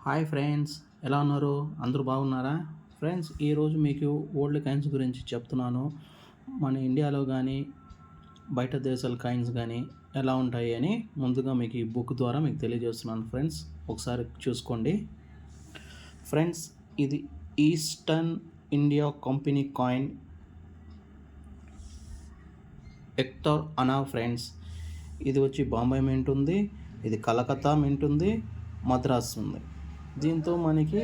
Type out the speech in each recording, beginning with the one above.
Hi friends, ఎలా ఉన్నారు? అందరూ బాగున్నారా? ఫ్రెండ్స్, ఈరోజు మీకు ఓల్డ్ కాయిన్స్ గురించి చెప్తున్నాను. మన ఇండియాలో కానీ బయట దేశాల కాయిన్స్ కానీ ఎలా ఉంటాయి అని ముందుగా మీకు ఈ బుక్ ద్వారా మీకు తెలియజేస్తున్నాను ఫ్రెండ్స్. ఒకసారి చూసుకోండి ఫ్రెండ్స్. ఇది eastern India company coin hectare అనా ఫ్రెండ్స్. ఇది వచ్చి బాంబే మింట్ ఉంది, ఇది కలకత్తా మింట్ ఉంది, మద్రాస్ ఉంది. దీంతో మనకి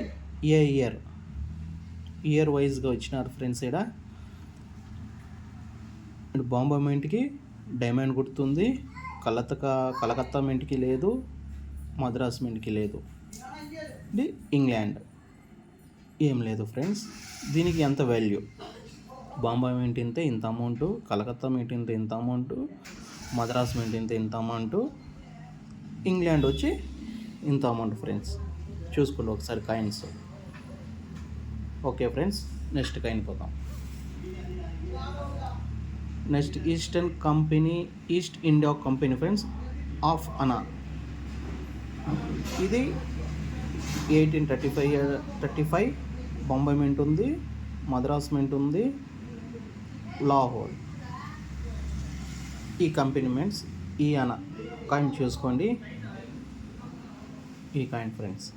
ఇయర్ వైజ్గా ఇచ్చినారు ఫ్రెండ్స్. ఇక్కడ బాంబే మింట్కి డైమండ్ గుర్తుంది, కలకత్తా మింట్కి లేదు, మద్రాస్ మింట్కి లేదు. ఇది ఇంగ్లాండ్ ఏం లేదు ఫ్రెండ్స్. దీనికి ఎంత వాల్యూ? బాంబే మింట్ ఇంతే ఇంత అమౌంటు, కలకత్తా మింట్ ఇంత ఇంత అమౌంటు, మద్రాస్ మింట్ ఇంత అమౌంటు, ఇంగ్లాండ్ వచ్చి ఇంత అమౌంట్ ఫ్రెండ్స్. చూసుకోండి ఒకసారి coins. Okay friends, next coin పోతాం. Next East India Company friends half anna. ఇది 1835 బాంబే మింట్ ఉంది, మద్రాస్ మింట్ ఉంది, లాహోర్. ఈ కంపెనీ మింట్స్ ఈ అనా కాయిన్ చూసుకోండి. ఈ కాయిన్ ఫ్రెండ్స్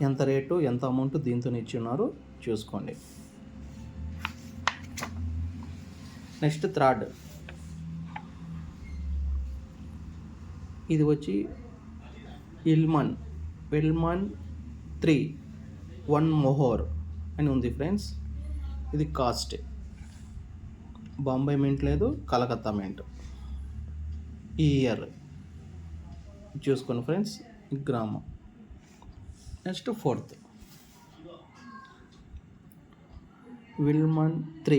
ఎంత రేటు ఎంత అమౌంట్ దీంతో ఇచ్చి ఉన్నారు చూసుకోండి. నెక్స్ట్ థర్డ్, ఇది వచ్చి వెల్మన్ 3 1 మొహోర్ అని ఉంది ఫ్రెండ్స్. ఇది కాస్ట్ బాంబే మింట్ లేదు, కలకత్తా మింట్. ఈ ఇయర్ చూసుకోండి ఫ్రెండ్స్, గ్రామం. నెక్స్ట్ ఫోర్త్, విల్మన్ 3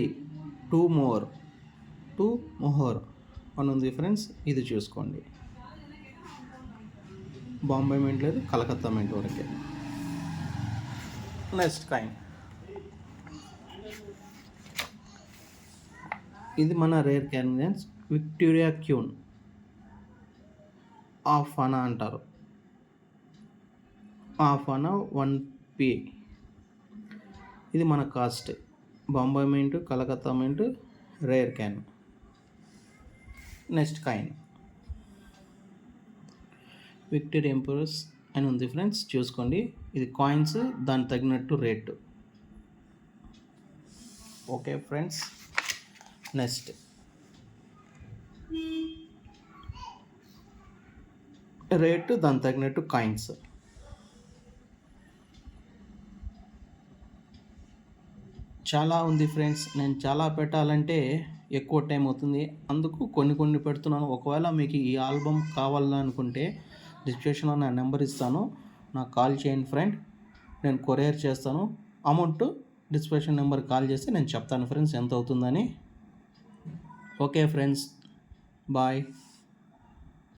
2 మొహోర్ అని ఉంది ఫ్రెండ్స్. ఇది చూసుకోండి, బాంబే మింట్ లేదు, కలకత్తా మింట్ వరకే. నెక్స్ట్ కాయిన్, ఇది మన rare cans Victoria queen of అనా అంటారు. ఆఫ్ అనా 1p. ఇది మన cost Bombay mint, Calcutta mint, rare can. Next coin Victoria emperors అని ఉంది ఫ్రెండ్స్. చూసుకోండి, ఇది కాయిన్స్ దానికి తగినట్టు rate. Okay friends, next rate దానికి తగినట్టు కాయిన్స్. చాలా ఉంది ఫ్రెండ్స్, నేను చాలా పెట్టాలంటే ఎక్కువ టైం అవుతుంది, అందుకు కొన్ని పెడుతున్నాను. ఒకవేళ మీకు ఈ ఆల్బమ్ కావాలనుకుంటే డిస్క్రిప్షన్లో నా నెంబర్ ఇస్తాను, నాకు కాల్ చేయండి ఫ్రెండ్, నేను కొరియర్ చేస్తాను. అమౌంట్ డిస్క్రిప్షన్ నెంబర్ కాల్ చేస్తే నేను చెప్తాను ఫ్రెండ్స్ ఎంత అవుతుందని. Okay friends, bye.